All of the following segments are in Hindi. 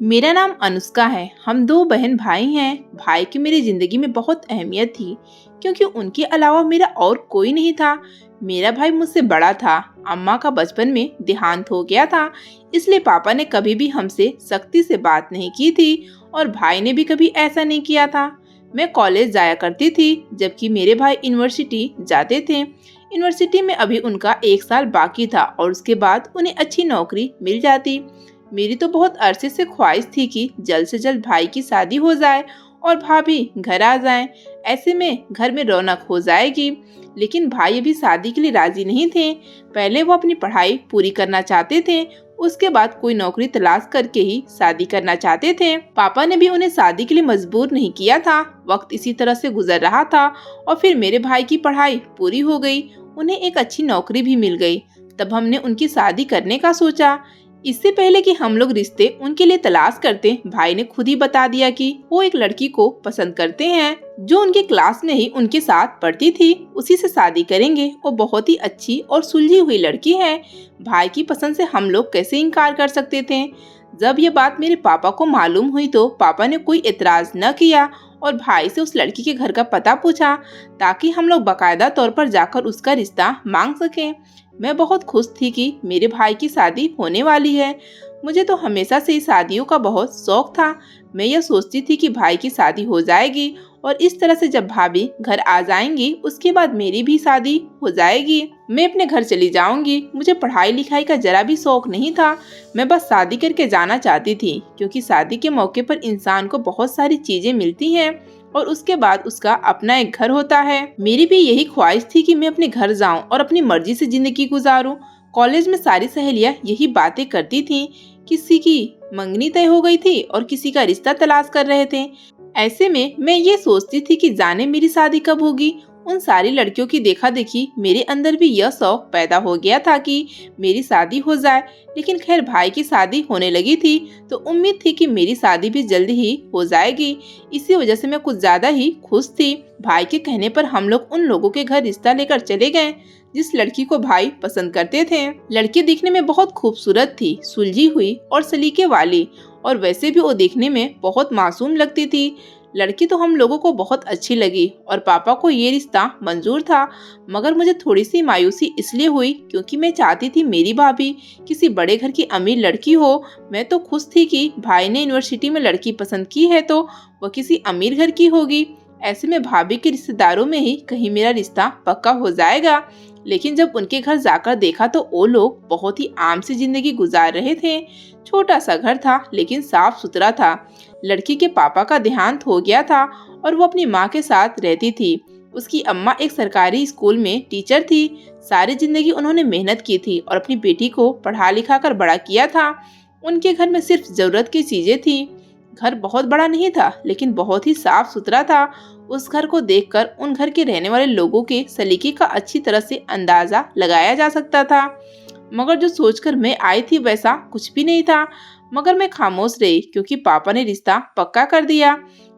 मेरा नाम अनुष्का है। हम दो बहन भाई हैं। भाई की मेरी जिंदगी में बहुत अहमियत थी क्योंकि उनके अलावा मेरा और कोई नहीं था। मेरा भाई मुझसे बड़ा था। अम्मा का बचपन में देहांत हो गया था, इसलिए पापा ने कभी भी हमसे सख्ती से बात नहीं की थी और भाई ने भी कभी ऐसा नहीं किया था। मैं कॉलेज जाया करती थी जबकि मेरे भाई यूनिवर्सिटी जाते थे। यूनिवर्सिटी में अभी उनका 1 साल बाकी था और उसके बाद उन्हें अच्छी नौकरी मिल जाती। मेरी तो बहुत अरसे से ख्वाहिश थी कि जल्द से जल्द भाई की शादी हो जाए और भाभी घर आ जाएं। ऐसे में घर में रौनक हो जाएगी। लेकिन भाई अभी शादी के लिए राजी नहीं थे। पहले वो अपनी पढ़ाई पूरी करना चाहते थे, उसके बाद कोई नौकरी तलाश करके ही शादी करना चाहते थे। पापा ने भी उन्हें शादी के लिए मजबूर नहीं किया था। वक्त इसी तरह से गुजर रहा था और फिर मेरे भाई की पढ़ाई पूरी हो गई, उन्हें एक अच्छी नौकरी भी मिल गई। तब हमने उनकी शादी करने का सोचा। इससे पहले कि हम लोग रिश्ते उनके लिए तलाश करते, भाई ने खुद ही बता दिया कि वो एक लड़की को पसंद करते हैं जो उनके क्लास में ही उनके साथ पढ़ती थी, उसी से शादी करेंगे। वो बहुत ही अच्छी और सुलझी हुई लड़की है। भाई की पसंद से हम लोग कैसे इनकार कर सकते थे। जब ये बात मेरे पापा को मालूम हुई तो पापा ने कोई एतराज न किया और भाई से उस लड़की के घर का पता पूछा ताकि हम लोग बाकायदा तौर पर जाकर उसका रिश्ता मांग सकें। मैं बहुत खुश थी कि मेरे भाई की शादी होने वाली है। मुझे तो हमेशा से ही शादियों का बहुत शौक था। मैं यह सोचती थी कि भाई की शादी हो जाएगी और इस तरह से जब भाभी घर आ जाएंगी उसके बाद मेरी भी शादी हो जाएगी। मैं अपने घर चली जाऊंगी। मुझे पढ़ाई लिखाई का जरा भी शौक नहीं था। मैं बस शादी करके जाना चाहती थी क्योंकि शादी के मौके पर इंसान को बहुत सारी चीजें मिलती हैं और उसके बाद उसका अपना एक घर होता है। मेरी भी यही ख्वाहिश थी कि मैं अपने घर जाऊं और अपनी मर्जी से जिंदगी गुजारूं। कॉलेज में सारी सहेलियां यही बातें करती थीं। किसी की मंगनी तय हो गई थी और किसी का रिश्ता तलाश कर रहे थे। ऐसे में मैं ये सोचती थी कि जाने मेरी शादी कब होगी। उन सारी लड़कियों की देखा देखी मेरे अंदर भी यह शौक पैदा हो गया था कि मेरी शादी हो जाए। लेकिन खैर भाई की शादी होने लगी थी तो उम्मीद थी कि मेरी शादी भी जल्दी ही हो जाएगी। इसी वजह से मैं कुछ ज्यादा ही खुश थी। भाई के कहने पर हम लोग उन लोगों के घर रिश्ता लेकर चले गए जिस लड़की को भाई पसंद करते थे। लड़की दिखने में बहुत खूबसूरत थी, सुलझी हुई और सलीके वाली, और वैसे भी वो देखने में बहुत मासूम लगती थी। लड़की तो हम लोगों को बहुत अच्छी लगी और पापा को ये रिश्ता मंजूर था। मगर मुझे थोड़ी सी मायूसी इसलिए हुई क्योंकि मैं चाहती थी मेरी भाभी किसी बड़े घर की अमीर लड़की हो। मैं तो खुश थी कि भाई ने यूनिवर्सिटी में लड़की पसंद की है तो वह किसी अमीर घर की होगी। ऐसे में भाभी के रिश्तेदारों में ही कहीं मेरा रिश्ता पक्का हो जाएगा। लेकिन जब उनके घर जाकर देखा तो वो लोग बहुत ही आम सी जिंदगी गुजार रहे थे। छोटा सा घर था लेकिन साफ सुथरा था। लड़की के पापा का देहांत हो गया था और वो अपनी माँ के साथ रहती थी। उसकी अम्मा एक सरकारी स्कूल में टीचर थी। सारी जिंदगी उन्होंने मेहनत की थी और अपनी बेटी को पढ़ा लिखा कर बड़ा किया था। उनके घर में सिर्फ जरूरत की चीजें थी। घर बहुत बड़ा नहीं था लेकिन बहुत ही साफ सुथरा था। उस घर को देखकर उन घर के रहने वाले लोगों के सलीके का अच्छी तरह से अंदाजा लगाया जा सकता था। मगर जो सोचकर मैं आई थी वैसा कुछ भी नहीं था। मगर मैं खामोश रही क्योंकि पापा ने रिश्ता पक्का कर दिया।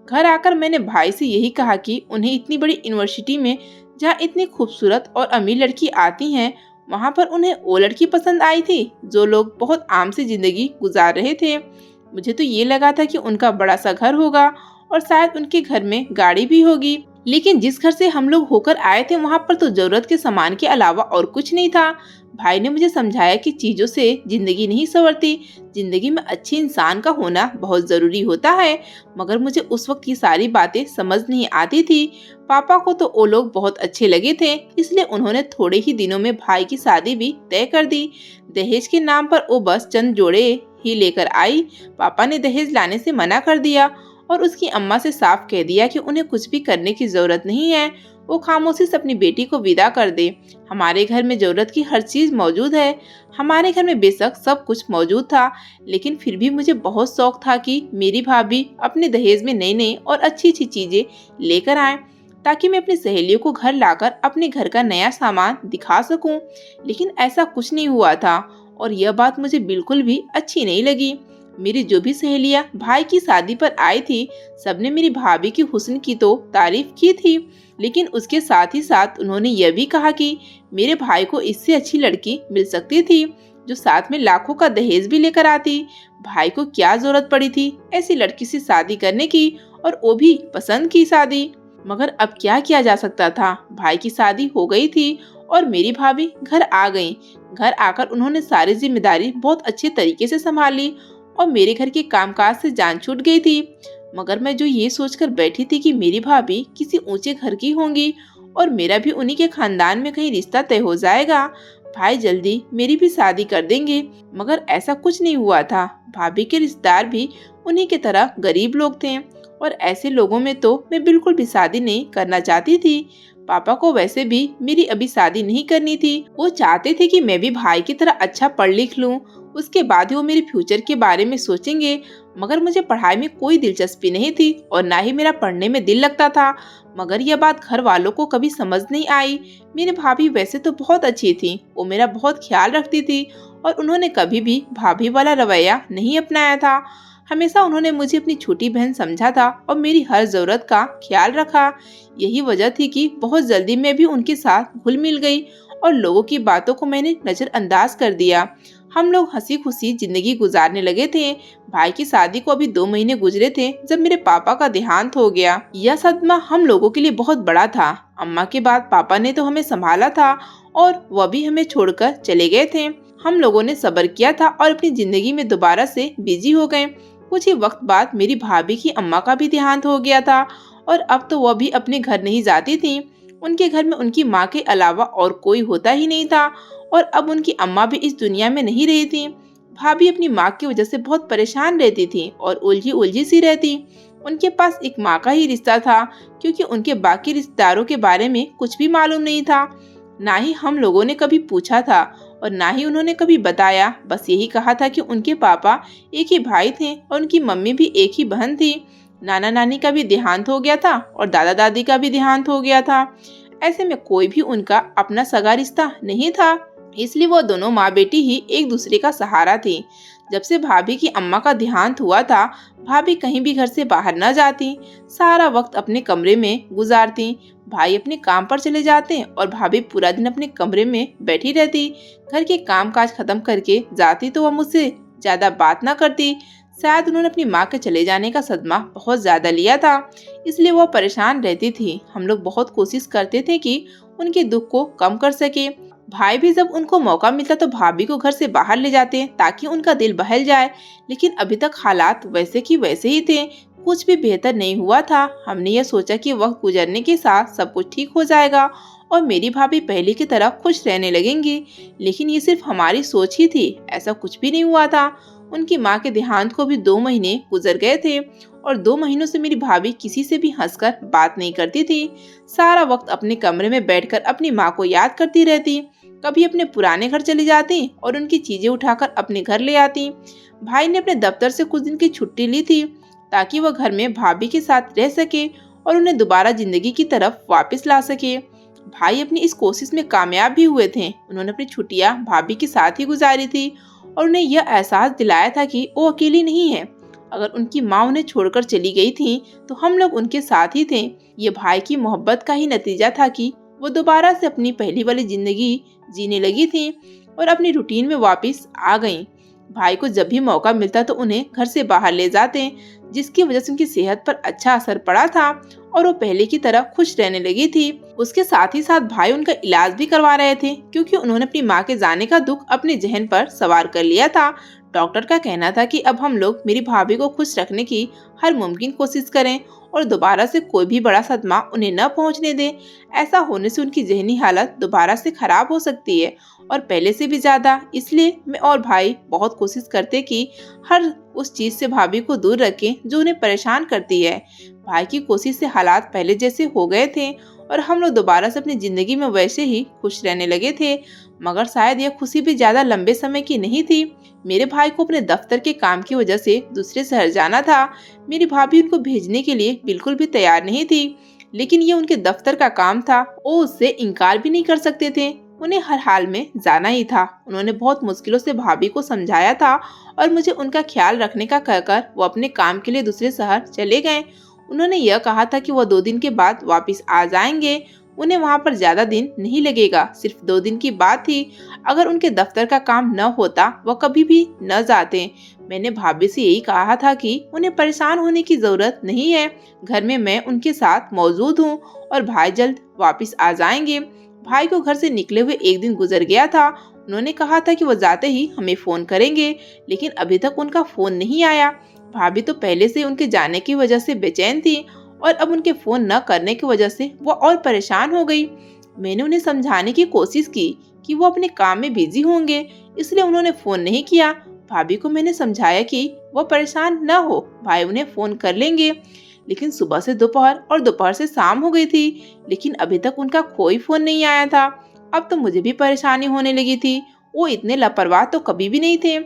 घर आकर मैंने भाई से यही कहा कि उन्हें इतनी बड़ी यूनिवर्सिटी में जहाँ इतनी खूबसूरत और अमीर लड़की आती हैं, वहाँ पर उन्हें वो लड़की पसंद आई थी जो लोग बहुत आम सी जिंदगी गुजार रहे थे। मुझे तो ये लगा था कि उनका बड़ा सा घर होगा और शायद उनके घर में गाड़ी भी होगी। लेकिन जिस घर से हम लोग होकर आए थे वहाँ पर तो जरूरत के सामान के अलावा और कुछ नहीं था। भाई ने मुझे समझाया कि चीजों से जिंदगी नहीं संवरती, जिंदगी में अच्छे इंसान का होना बहुत जरूरी होता है। मगर मुझे उस वक्त ये सारी बातें समझ नहीं आती थी। पापा को तो वो लोग बहुत अच्छे लगे थे, इसलिए उन्होंने थोड़े ही दिनों में भाई की शादी भी तय कर दी। दहेज के नाम पर वो बस चंद जोड़े ही लेकर आई। पापा ने दहेज लाने से मना कर दिया और उसकी अम्मा से साफ कह दिया कि उन्हें कुछ भी करने की जरूरत नहीं है, वो खामोशी से अपनी बेटी को विदा कर दे। हमारे घर में जरूरत की हर चीज मौजूद है। हमारे घर में बेशक सब कुछ मौजूद था लेकिन फिर भी मुझे बहुत शौक था कि मेरी भाभी अपने दहेज में नई नई और अच्छी अच्छी चीजें लेकर आए ताकि मैं अपनी सहेलियों को घर लाकर अपने घर का नया सामान दिखा सकूं। लेकिन ऐसा कुछ नहीं हुआ था और यह बात मुझे बिल्कुल भी अच्छी नहीं लगी। मेरी जो भी सहेलियां भाई की शादी पर आई थी सबने मेरी भाभी की हुस्न की तो तारीफ की थी, लेकिन उसके साथ ही साथ उन्होंने यह भी कहा कि मेरे भाई को इससे अच्छी लड़की मिल सकती थी। जो साथ में लाखों का दहेज भी लेकर आती। भाई को क्या जरूरत पड़ी थी ऐसी लड़की से शादी करने की, और वो भी पसंद की शादी। मगर अब क्या किया जा सकता था, भाई की शादी हो गई थी और मेरी भाभी घर आ गई। घर आकर उन्होंने सारी जिम्मेदारी बहुत अच्छे तरीके से संभाली और मेरे घर के कामकाज से जान छूट गई थी। मगर मैं जो ये सोचकर बैठी थी कि मेरी भाभी किसी ऊंचे घर की होंगी और मेरा भी उन्हीं के खानदान में कहीं रिश्ता तय हो जाएगा, भाई जल्दी मेरी भी शादी कर देंगे, मगर ऐसा कुछ नहीं हुआ था। भाभी के रिश्तेदार भी उन्हीं की तरह गरीब लोग थे और ऐसे लोगों में तो मैं बिल्कुल भी शादी नहीं करना चाहती थी। पापा को वैसे भी मेरी अभी शादी नहीं करनी थी। वो चाहते थे कि मैं भी भाई की तरह अच्छा पढ़ लिख लूं, उसके बाद ही वो मेरे फ्यूचर के बारे में सोचेंगे। मगर मुझे पढ़ाई में कोई दिलचस्पी नहीं थी और ना ही मेरा पढ़ने में दिल लगता था। मगर यह बात घर वालों को कभी समझ नहीं आई। मेरी भाभी वैसे तो बहुत अच्छी थी, वो मेरा बहुत ख्याल रखती थी और उन्होंने कभी भी भाभी वाला रवैया नहीं अपनाया था। हमेशा उन्होंने मुझे अपनी छोटी बहन समझा था और मेरी हर जरूरत का ख्याल रखा। यही वजह थी कि बहुत जल्दी मैं भी उनके साथ घुल मिल गई और लोगों की बातों को मैंने नजरअंदाज कर दिया। हम लोग हंसी खुशी जिंदगी गुजारने लगे थे। भाई की शादी को अभी 2 महीने गुजरे थे जब मेरे पापा का देहांत हो गया। यह सदमा हम लोगों के लिए बहुत बड़ा था। अम्मा के बाद पापा ने तो हमें संभाला था और वह भी हमें छोड़कर चले गए थे। हम लोगों ने सब्र किया था और अपनी जिंदगी में दोबारा से बिजी हो गए। कुछ ही वक्त बाद मेरी भाभी की अम्मा का भी देहांत हो गया था और अब तो वह भी अपने घर नहीं जाती थी। उनके घर में उनकी माँ के अलावा और कोई होता ही नहीं था और अब उनकी अम्मा भी इस दुनिया में नहीं रही थी। भाभी अपनी माँ की वजह से बहुत परेशान रहती थी और उलझी उलझी सी रहती। उनके पास एक माँ का ही रिश्ता था क्योंकि उनके बाकी रिश्तेदारों के बारे में कुछ भी मालूम नहीं था। ना ही हम लोगों ने कभी पूछा था और ना ही उन्होंने कभी बताया। बस यही कहा था कि उनके पापा एक ही भाई थे और उनकी मम्मी भी एक ही बहन थी। नाना नानी का भी देहांत हो गया था और दादा दादी का भी देहांत हो गया था। ऐसे में कोई भी उनका अपना सगा रिश्ता नहीं था, इसलिए वो दोनों माँ बेटी ही एक दूसरे का सहारा थी। जब से भाभी की अम्मा का देहांत हुआ था, भाभी कहीं भी घर से बाहर न जाती, सारा वक्त अपने कमरे में गुजारती। भाई अपने काम पर चले जाते और भाभी पूरा दिन अपने कमरे में बैठी रहती। घर के काम काज खत्म करके जाती तो वह मुझसे ज्यादा बात ना करती। शायद उन्होंने अपनी माँ के चले जाने का सदमा बहुत ज्यादा लिया था, इसलिए वो परेशान रहती थी। हम लोग बहुत कोशिश करते थे कि उनके दुख को कम कर सके। भाई भी जब उनको मौका मिलता तो भाभी को घर से बाहर ले जाते ताकि उनका दिल बहल जाए, लेकिन अभी तक हालात वैसे की वैसे ही थे, कुछ भी बेहतर नहीं हुआ था। हमने यह सोचा कि वक्त गुजरने के साथ सब कुछ ठीक हो जाएगा और मेरी भाभी पहले की तरह खुश रहने लगेंगी, लेकिन ये सिर्फ हमारी सोच ही थी, ऐसा कुछ भी नहीं हुआ था। उनकी माँ के देहांत को भी 2 महीने गुजर गए थे और 2 महीनों से मेरी भाभी किसी से भी हंसकर बात नहीं करती थी। सारा वक्त अपने कमरे में बैठकर अपनी माँ को याद करती रहती। कभी अपने पुराने घर चली जाती और उनकी चीजें उठाकर अपने घर ले आती। भाई ने अपने दफ्तर से कुछ दिन की छुट्टी ली थी ताकि वह घर में भाभी के साथ रह सके और उन्हें दोबारा जिंदगी की तरफ वापस ला सके। भाई अपनी इस कोशिश में कामयाब भी हुए थे। उन्होंने अपनी छुट्टियां भाभी के साथ ही गुजारी थी और उन्हें यह एहसास दिलाया था कि वो अकेली नहीं है। अगर उनकी माँ उन्हें छोड़कर चली गई थी तो हम लोग उनके साथ ही थे। ये भाई की मोहब्बत का ही नतीजा था कि वो दोबारा से अपनी पहली वाली जिंदगी जीने लगी थी और अपनी रूटीन में वापस आ गईं। भाई को जब भी मौका मिलता तो उन्हें घर से बाहर ले जाते, जिसकी वजह से उनकी सेहत पर अच्छा असर पड़ा था और वो पहले की तरह खुश रहने लगी थी। उसके साथ ही साथ भाई उनका इलाज भी करवा रहे थे क्योंकि उन्होंने अपनी माँ के जाने का दुख अपने जहन पर सवार कर लिया था। डॉक्टर का कहना था कि अब हम लोग मेरी भाभी को खुश रखने की हर मुमकिन कोशिश करें और दोबारा से कोई भी बड़ा सदमा उन्हें न पहुंचने दें। ऐसा होने से उनकी जहनी हालत दोबारा से खराब हो सकती है और पहले से भी ज्यादा। इसलिए मैं और भाई बहुत कोशिश करते कि हर उस चीज से भाभी को दूर रखें जो उन्हें परेशान करती है। भाई की कोशिश से हालात पहले जैसे हो गए थे और हम लोग दोबारा से अपनी जिंदगी में वैसे ही खुश रहने लगे थे। मगर शायद यह खुशी भी ज्यादा लंबे समय की नहीं थी। मेरे भाई को अपने दफ्तर के काम की वजह से दूसरे शहर जाना था। मेरी भाभी उनको भेजने के लिए बिल्कुल भी तैयार नहीं थी, लेकिन ये उनके दफ्तर का काम था, वो उससे इनकार भी नहीं कर सकते थे। उन्हें हर हाल में जाना ही था। उन्होंने बहुत मुश्किलों से भाभी को समझाया था और मुझे उनका ख्याल रखने का कहकर वो अपने काम के लिए दूसरे शहर चले गए। उन्होंने यह कहा था कि वह 2 दिन के बाद वापस आ जाएंगे। उन्हें वहाँ पर ज्यादा दिन नहीं लगेगा, सिर्फ 2 दिन की बात थी। अगर उनके दफ्तर का काम न होता वह कभी भी न जाते। मैंने भाभी से यही कहा था कि उन्हें परेशान होने की जरूरत नहीं है, घर में मैं उनके साथ मौजूद हूँ और भाई जल्द वापस आ जाएंगे। भाई को घर से निकले हुए 1 दिन गुजर गया था। उन्होंने कहा था कि वो जाते ही हमें फोन करेंगे, लेकिन अभी तक उनका फोन नहीं आया। भाभी तो पहले से उनके जाने की वजह से बेचैन थी और अब उनके फोन न करने की वजह से वो और परेशान हो गई। मैंने उन्हें समझाने की कोशिश की कि वो अपने काम में बिजी होंगे, इसलिए उन्होंने फोन नहीं किया। भाभी को मैंने समझाया कि वो परेशान न हो, भाई उन्हें फोन कर लेंगे। लेकिन सुबह से दोपहर और दोपहर से शाम हो गई थी, लेकिन अभी तक उनका कोई फोन नहीं आया था। अब तो मुझे भी परेशानी होने लगी थी। वो इतने लापरवाह तो कभी भी नहीं थे।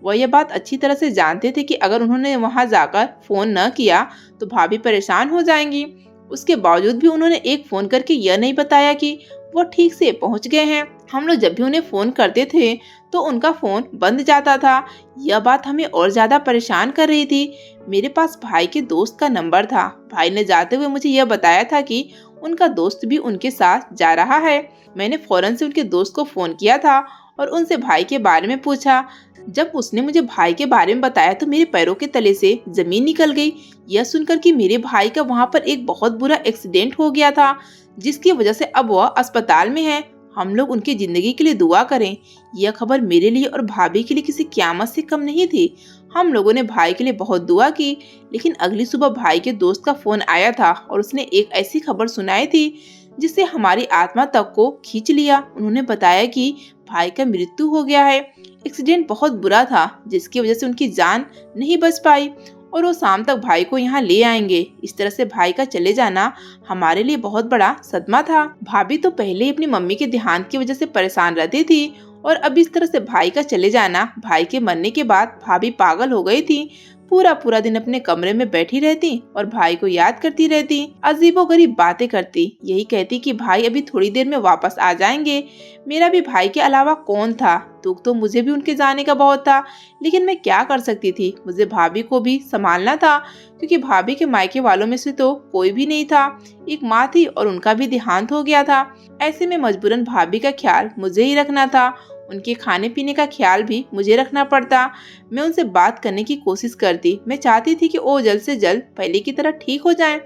वह यह बात अच्छी तरह से जानते थे कि अगर उन्होंने वहां जाकर फोन न किया तो भाभी परेशान हो जाएंगी। उसके बावजूद भी उन्होंने एक फोन करके यह नहीं बताया कि वो ठीक से पहुंच गए हैं। हम लोग जब भी उन्हें फोन करते थे तो उनका फोन बंद जाता था। यह बात हमें और ज्यादा परेशान कर रही थी। मेरे पास भाई के दोस्त का नंबर था। भाई ने जाते हुए मुझे यह बताया था कि उनका दोस्त भी उनके साथ जा रहा है। मैंने फौरन से उनके दोस्त को फोन किया था और उनसे भाई के बारे में पूछा। जब उसने मुझे भाई के बारे में बताया तो मेरे पैरों के तले से जमीन निकल गई। यह सुनकर कि मेरे भाई का वहाँ पर एक बहुत बुरा एक्सीडेंट हो गया था, जिसकी वजह से अब वह अस्पताल में है। हम लोग उनकी जिंदगी के लिए दुआ करें। यह खबर मेरे लिए और भाभी के लिए किसी क़यामत से कम नहीं थी। हम लोगों ने भाई के लिए बहुत दुआ की, लेकिन अगली सुबह भाई के दोस्त का फोन आया था और उसने एक ऐसी खबर सुनाई थी जिससे हमारी आत्मा तक को खींच लिया। उन्होंने बताया कि भाई का मृत्यु हो गया है। एक्सीडेंट बहुत बुरा था, जिसकी वजह से उनकी जान नहीं बच पाई और वो शाम तक भाई को यहाँ ले आएंगे। इस तरह से भाई का चले जाना हमारे लिए बहुत बड़ा सदमा था। भाभी तो पहले ही अपनी मम्मी के देहांत की वजह से परेशान रहती थी और अब इस तरह से भाई का चले जाना, भाई के मरने के बाद भाभी पागल हो गई थी। पूरा पूरा दिन अपने कमरे में बैठी रहती और भाई को याद करती रहती, अजीबोगरीब बातें करती। यही कहती कि भाई अभी थोड़ी देर में वापस आ जाएंगे। मेरा भी भाई के अलावा कौन था? दुख तो मुझे भी उनके जाने का बहुत था, लेकिन मैं क्या कर सकती थी? मुझे भाभी को भी संभालना था, क्योंकि भाभी के मायके वालों में से तो कोई भी नहीं था। एक माँ थी और उनका भी देहांत हो गया था। ऐसे में मजबूरन भाभी का ख्याल मुझे ही रखना था। उनके खाने पीने का ख्याल भी मुझे रखना पड़ता। मैं उनसे बात करने की कोशिश करती। मैं चाहती थी कि वो जल्द से जल्द पहले की तरह ठीक हो जाएं,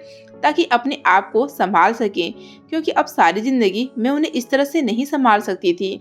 ताकि अपने आप को संभाल सकें, क्योंकि अब सारी जिंदगी मैं उन्हें इस तरह से नहीं संभाल सकती थी।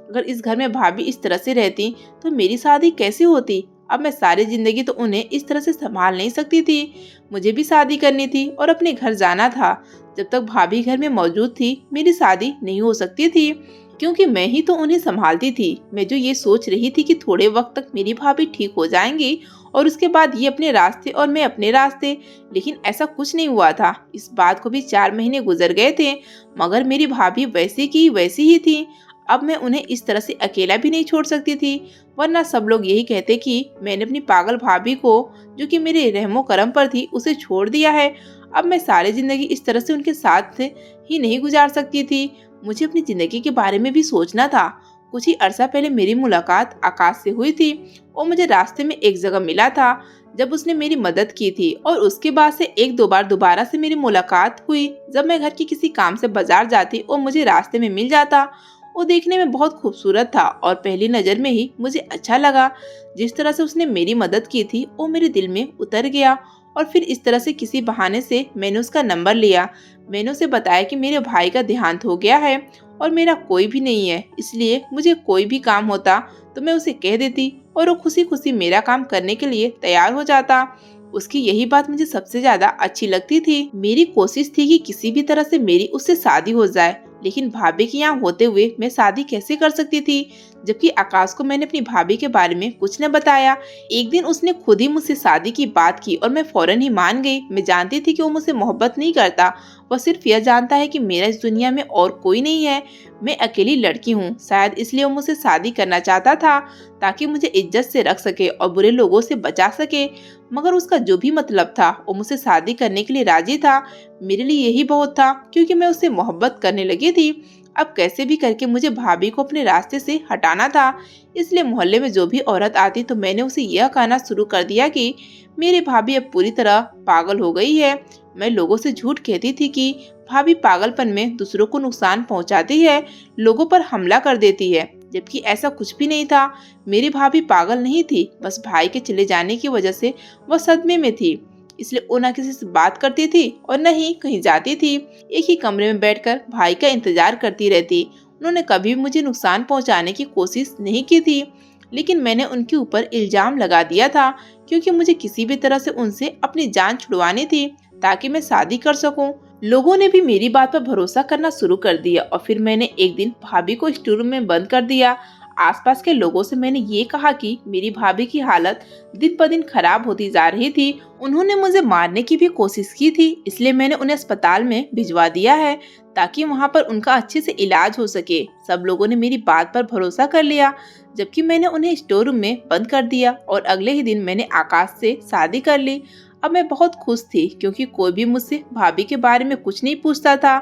अगर इस घर में भाभी इस तरह से रहती तो मेरी शादी कैसे होती? अब मैं सारी जिंदगी तो उन्हें इस तरह से संभाल नहीं सकती थी। मुझे भी शादी करनी थी और अपने घर जाना था। जब तक भाभी घर में मौजूद थी मेरी शादी नहीं हो सकती थी, क्योंकि मैं ही तो उन्हें संभालती थी। मैं जो ये सोच रही थी कि थोड़े वक्त तक मेरी भाभी ठीक हो जाएंगी और उसके बाद ये अपने रास्ते और मैं अपने रास्ते, लेकिन ऐसा कुछ नहीं हुआ था। इस बात को भी 4 महीने गुजर गए थे, मगर मेरी भाभी वैसी की वैसी ही थी। अब मैं उन्हें इस तरह से अकेला भी नहीं छोड़ सकती थी, वरना सब लोग यही कहते कि मैंने अपनी पागल भाभी को, जो कि मेरे रहमो करम पर थी, उसे छोड़ दिया है। अब मैं सारी जिंदगी इस तरह से उनके साथ ही नहीं गुजार सकती थी। मुझे अपनी जिंदगी के बारे में भी सोचना था। कुछ ही अरसा पहले मेरी मुलाकात आकाश से हुई थी। वो मुझे रास्ते में एक जगह मिला था जब उसने मेरी मदद की थी, और उसके बाद से 1-2 बार दोबारा से मेरी मुलाकात हुई। जब मैं घर के किसी काम से बाजार जाती और मुझे रास्ते में मिल जाता। वो देखने में बहुत खूबसूरत था और पहली नज़र में ही मुझे अच्छा लगा। जिस तरह से उसने मेरी मदद की थी वो मेरे दिल में उतर गया, और फिर इस तरह से किसी बहाने से मैंने उसका नंबर लिया। मैंने उसे बताया कि मेरे भाई का देहांत हो गया है और मेरा कोई भी नहीं है, इसलिए मुझे कोई भी काम होता तो मैं उसे कह देती और वो खुशी खुशी मेरा काम करने के लिए तैयार हो जाता। उसकी यही बात मुझे सबसे ज्यादा अच्छी लगती थी। मेरी कोशिश थी कि किसी भी तरह से मेरी उससे शादी हो जाए, लेकिन भाभी के यहाँ होते हुए मैं शादी कैसे कर सकती थी, जबकि आकाश को मैंने अपनी भाभी के बारे में कुछ न बताया। एक दिन उसने खुद ही मुझसे शादी की बात की और मैं फौरन ही मान गई। मैं जानती थी कि वो मुझसे मोहब्बत नहीं करता, वह सिर्फ यह जानता है कि मेरा इस दुनिया में और कोई नहीं है। मैं अकेली लड़की हूँ, शायद इसलिए वो मुझसे शादी करना चाहता था ताकि मुझे इज्जत से रख सके और बुरे लोगों से बचा सके। मगर उसका जो भी मतलब था, वो मुझसे शादी करने के लिए राजी था। मेरे लिए यही बहुत था, क्योंकि मैं उससे मोहब्बत करने लगी थी। अब कैसे भी करके मुझे भाभी को अपने रास्ते से हटाना था। इसलिए मोहल्ले में जो भी औरत आती तो मैंने उसे यह कहना शुरू कर दिया कि मेरी भाभी अब पूरी तरह पागल हो गई है। मैं लोगों से झूठ कहती थी कि भाभी पागलपन में दूसरों को नुकसान पहुंचाती है, लोगों पर हमला कर देती है, जबकि ऐसा कुछ भी नहीं था। मेरी भाभी पागल नहीं थी, बस भाई के चले जाने की वजह से वह सदमे में थी। इसलिए वो न किसी से बात करती थी और न ही कहीं जाती थी। एक ही कमरे में बैठकर भाई का इंतजार करती रहती। उन्होंने कभी भी मुझे नुकसान पहुंचाने की कोशिश नहीं की थी, लेकिन मैंने उनके ऊपर इल्जाम लगा दिया था, क्योंकि मुझे किसी भी तरह से उनसे अपनी जान छुड़वानी थी ताकि मैं शादी कर सकूं। लोगों ने भी मेरी बात पर भरोसा करना शुरू कर दिया और फिर मैंने एक दिन भाभी को स्टोर रूम में बंद कर दिया। आसपास के लोगों से मैंने ये कहा कि मेरी भाभी की हालत दिन ब दिन खराब होती जा रही थी। उन्होंने मुझे मारने की भी कोशिश की थी, इसलिए मैंने उन्हें अस्पताल में भिजवा दिया है ताकि वहाँ पर उनका अच्छे से इलाज हो सके। सब लोगों ने मेरी बात पर भरोसा कर लिया, जबकि मैंने उन्हें स्टोर रूम में बंद कर दिया और अगले ही दिन मैंने आकाश से शादी कर ली। अब मैं बहुत खुश थी, क्योंकि कोई भी मुझसे भाभी के बारे में कुछ नहीं पूछता था।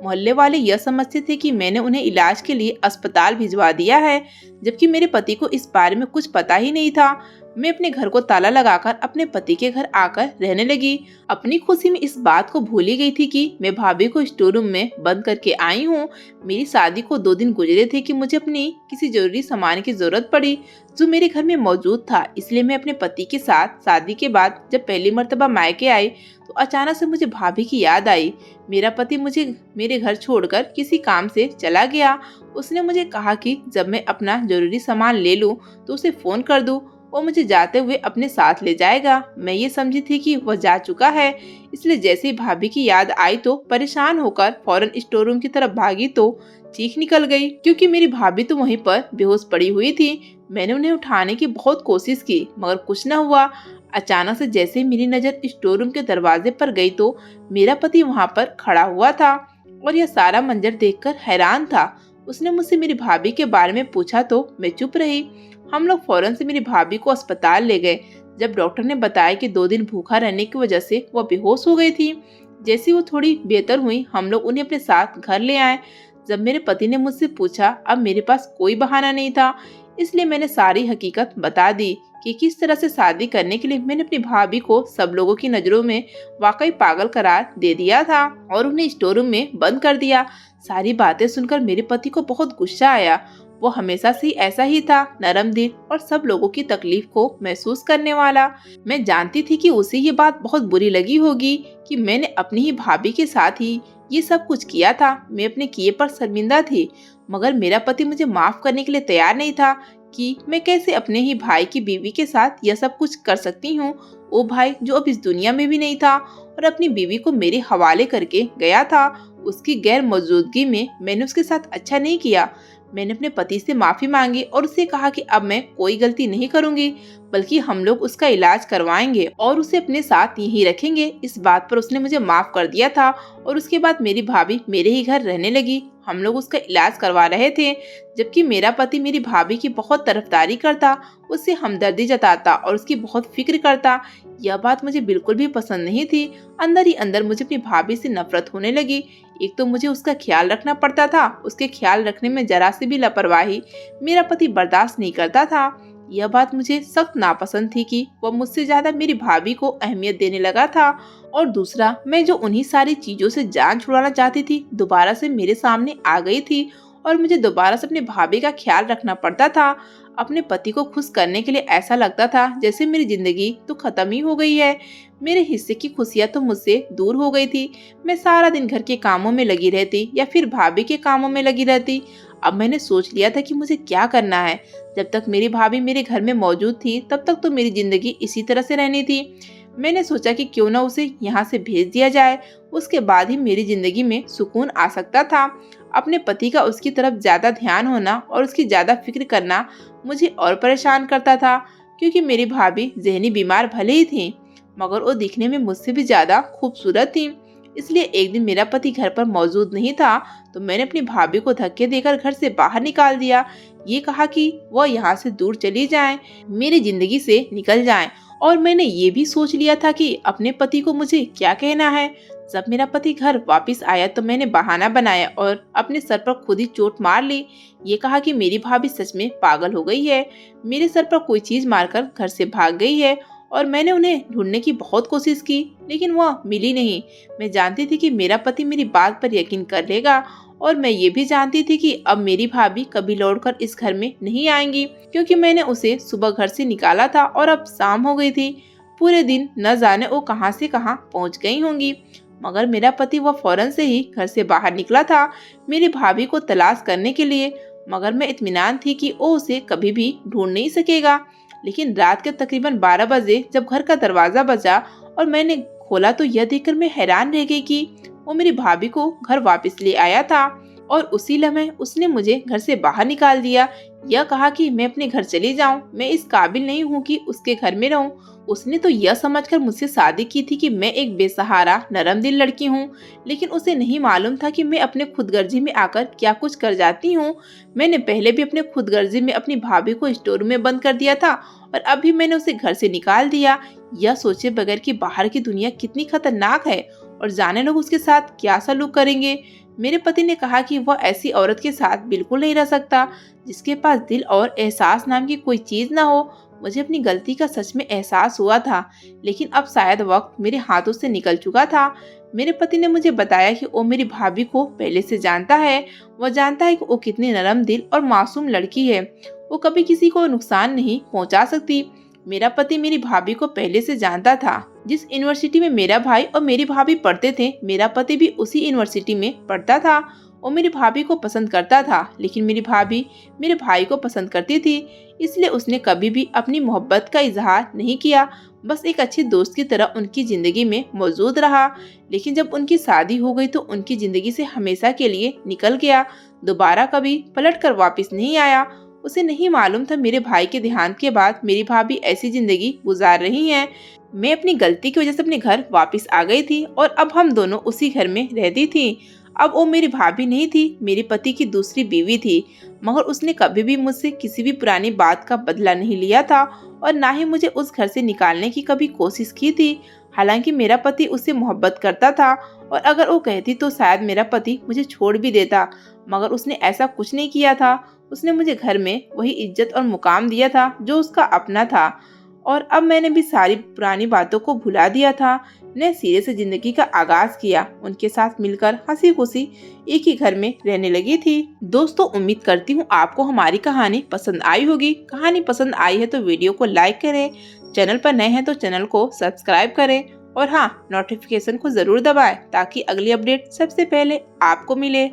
मोहल्ले वाले यह समझते थे कि मैंने उन्हें इलाज के लिए अस्पताल भिजवा दिया है, जबकि मेरे पति को इस बारे में कुछ पता ही नहीं था। मैं अपने घर को ताला लगाकर अपने पति के घर आकर रहने लगी। अपनी खुशी में इस बात को भूल ही गई थी कि मैं भाभी को स्टोर रूम में बंद करके आई हूँ। मेरी शादी को 2 दिन गुजरे थे कि मुझे अपनी किसी जरूरी सामान की जरूरत पड़ी जो मेरे घर में मौजूद था। इसलिए मैं अपने पति के साथ शादी के बाद जब पहली मर्तबा मायके आई तो अचानक से मुझे भाभी की याद आई। मेरा पति मुझे मेरे घर छोड़कर किसी काम से चला गया। उसने मुझे कहा कि जब मैं अपना जरूरी सामान ले लूं तो उसे फोन कर दूं, वो मुझे जाते हुए अपने साथ ले जाएगा। मैं ये समझी थी कि वह जा चुका है, इसलिए जैसे ही भाभी की याद आई तो परेशान होकर फौरन स्टोर रूम की तरफ भागी तो चीख निकल गई, क्योंकि मेरी भाभी तो वहीं पर बेहोश पड़ी हुई थी। मैंने उन्हें उठाने की बहुत कोशिश की, मगर कुछ न हुआ। अचानक से जैसे ही मेरी नजर स्टोर रूम के दरवाजे पर गई तो मेरा पति वहाँ पर खड़ा हुआ था और यह सारा मंजर देखकर हैरान था। उसने मुझसे मेरी भाभी के बारे में पूछा तो मैं चुप रही। हम लोग फौरन से मेरी भाभी को अस्पताल ले गए। जब डॉक्टर ने बताया कि 2 दिन भूखा रहने की वजह से वह बेहोश हो गई थी, जैसे वो थोड़ी बेहतर हुई हम लोग उन्हें अपने साथ घर ले आए। जब मेरे पति ने मुझसे पूछा, अब मेरे पास कोई बहाना नहीं था, इसलिए मैंने सारी हकीकत बता दी कि किस तरह से शादी करने के लिए मैंने अपनी भाभी को सब लोगों की नजरों में वाकई पागल करार दे दिया था और उन्हें स्टोर रूम में बंद कर दिया। सारी बातें सुनकर मेरे पति को बहुत गुस्सा आया। वो हमेशा से ऐसा ही था, नरम दिल और सब लोगों की तकलीफ को महसूस करने वाला। मैं जानती थी कि उसे ये बात बहुत बुरी लगी होगी कि मैंने अपनी ही भाभी के साथ ही ये सब कुछ किया था। मैं अपने किए पर शर्मिंदा थी, मगर मेरा पति मुझे माफ करने के लिए तैयार नहीं था कि मैं कैसे अपने ही भाई की बीवी के साथ यह सब कुछ कर सकती हूँ। वो भाई जो अब इस दुनिया में भी नहीं था और अपनी बीवी को मेरे हवाले करके गया था। उसकी गैर मौजूदगी में मैंने उसके साथ अच्छा नहीं किया। मैंने अपने पति से माफी मांगी और उससे कहा कि अब मैं कोई गलती नहीं करूंगी, बल्कि हम लोग उसका इलाज करवाएंगे और उसे अपने साथ यहीं रखेंगे। इस बात पर उसने मुझे माफ कर दिया था और उसके बाद मेरी भाभी मेरे ही घर रहने लगी। हम लोग उसका इलाज करवा रहे थे, जबकि मेरा पति मेरी भाभी की बहुत तरफदारी करता, उससे हमदर्दी जताता और उसकी बहुत फिक्र करता। यह बात मुझे बिल्कुल भी पसंद नहीं थी। अंदर ही अंदर मुझे अपनी भाभी से नफरत होने लगी। एक तो मुझे उसका ख्याल रखना पड़ता था, उसके ख्याल रखने में जरा सी भी लापरवाही मेरा पति बर्दाश्त नहीं करता था। यह बात मुझे सख्त नापसंद थी कि वह मुझसे ज्यादा मेरी भाभी को अहमियत देने लगा था। और दूसरा, मैं जो उन्हीं सारी चीजों से जान छुड़ाना चाहती थी दोबारा से मेरे सामने आ गई थी और मुझे दोबारा से अपनी भाभी का ख्याल रखना पड़ता था। अपने पति को खुश करने के लिए ऐसा लगता था जैसे मेरी जिंदगी तो खत्म ही हो गई है। मेरे हिस्से की खुशियाँ तो मुझसे दूर हो गई थी। मैं सारा दिन घर के कामों में लगी रहती या फिर भाभी के कामों में लगी रहती। अब मैंने सोच लिया था कि मुझे क्या करना है। जब तक मेरी भाभी मेरे घर में मौजूद थी तब तक तो मेरी जिंदगी इसी तरह से रहनी थी। मैंने सोचा कि क्यों ना उसे यहाँ से भेज दिया जाए, उसके बाद ही मेरी जिंदगी में सुकून आ सकता था। अपने पति का उसकी तरफ ज्यादा ध्यान होना और उसकी ज्यादा फिक्र करना मुझे और परेशान करता था, क्योंकि मेरी भाभी जहनी बीमार भले ही थी मगर वो दिखने में मुझसे भी ज्यादा खूबसूरत थी। इसलिए एक दिन मेरा पति घर पर मौजूद नहीं था तो मैंने अपनी भाभी को धक्के देकर घर से बाहर निकाल दिया। ये कहा कि वह यहाँ से दूर चली जाएं, मेरी जिंदगी से निकल जाएं। और मैंने ये भी सोच लिया था कि अपने पति को मुझे क्या कहना है। जब मेरा पति घर वापस आया तो मैंने बहाना बनाया और अपने सर पर खुद ही चोट मार ली। ये कहा कि मेरी भाभी सच में पागल हो गई है, मेरे सर पर कोई चीज मारकर घर से भाग गई है और मैंने उन्हें ढूंढने की बहुत कोशिश की, लेकिन वह मिली नहीं। मैं जानती थी कि मेरा पति मेरी बात पर यकीन कर लेगा, और मैं ये भी जानती थी कि अब मेरी भाभी कभी लौटकर इस घर में नहीं आएंगी, क्योंकि मैंने उसे सुबह घर से निकाला था और अब शाम हो गई थी। पूरे दिन न जाने वो कहां से कहां पहुंच गई होंगी। मगर मेरा पति वह फौरन से ही घर से बाहर निकला था मेरी भाभी को तलाश करने के लिए। मगर मैं इत्मीनान थी कि वो उसे कभी भी ढूंढ नहीं सकेगा। लेकिन रात के तकरीबन 12 बजे जब घर का दरवाजा बजा और मैंने खोला, तो यह देखकर मैं हैरान रह गई कि वो मेरी भाभी को घर वापस ले आया था। और उसी लम्हे उसने मुझे घर से बाहर निकाल दिया। यह कहा कि मैं अपने घर चली जाऊं, मैं इस काबिल नहीं हूं कि उसके घर में रहूं। उसने तो यह समझकर मुझसे शादी की थी कि मैं एक बेसहारा नरम दिल लड़की हूं, लेकिन उसे नहीं मालूम था कि मैं अपने खुदगर्जी में आकर क्या कुछ कर जाती हूं। मैंने पहले भी अपने खुदगर्जी में अपनी भाभी को स्टोर में बंद कर दिया था, और अभी मैंने उसे घर से निकाल दिया, यह सोचे बगैर कि बाहर की दुनिया कितनी खतरनाक है और जाने लोग उसके साथ क्या सलूक करेंगे। मेरे पति ने कहा कि वह ऐसी औरत के साथ बिल्कुल नहीं रह सकता जिसके पास दिल और एहसास नाम की कोई चीज ना हो। मुझे अपनी गलती का सच में एहसास हुआ था, लेकिन अब शायद वक्त मेरे हाथों से निकल चुका था। मेरे पति ने मुझे बताया कि वो मेरी भाभी को पहले से जानता है। वह जानता है कि वो कितनी नरम दिल और मासूम लड़की है, वो कभी किसी को नुकसान नहीं पहुंचा सकती। मेरा पति मेरी भाभी को पहले से जानता था। जिस यूनिवर्सिटी में मेरा भाई और मेरी भाभी पढ़ते थे, मेरा पति भी उसी यूनिवर्सिटी में पढ़ता था। वो मेरी भाभी को पसंद करता था, लेकिन मेरी भाभी मेरे भाई को पसंद करती थी, इसलिए उसने कभी भी अपनी मोहब्बत का इजहार नहीं किया, बस एक अच्छे दोस्त की तरह उनकी जिंदगी में मौजूद रहा। लेकिन जब उनकी शादी हो गई तो उनकी जिंदगी से हमेशा के लिए निकल गया, दोबारा कभी पलट कर वापिस नहीं आया। उसे नहीं मालूम था मेरे भाई के देहांत के बाद मेरी भाभी ऐसी जिंदगी गुजार रही हैं। मैं अपनी गलती की वजह से अपने घर वापस आ गई थी, और अब हम दोनों उसी घर में रहती थी। अब वो मेरी भाभी नहीं थी, मेरे पति की दूसरी बीवी थी। मगर उसने कभी भी मुझसे किसी भी पुरानी बात का बदला नहीं लिया था, और ना ही मुझे उस घर से निकालने की कभी कोशिश की थी। हालांकि मेरा पति उससे मोहब्बत करता था, और अगर वो कहती तो शायद मेरा पति मुझे छोड़ भी देता, मगर उसने ऐसा कुछ नहीं किया था। उसने मुझे घर में वही इज्जत और मुकाम दिया था जो उसका अपना था। और अब मैंने भी सारी पुरानी बातों को भुला दिया था, नए सिरे से जिंदगी का आगाज किया। उनके साथ मिलकर हंसी खुशी एक ही घर में रहने लगी थी। दोस्तों, उम्मीद करती हूँ आपको हमारी कहानी पसंद आई होगी। कहानी पसंद आई है तो वीडियो को लाइक करें, चैनल पर नए हैं तो चैनल को सब्सक्राइब करें, और हाँ, नोटिफिकेशन को जरूर दबाएं ताकि अगली अपडेट सबसे पहले आपको मिले।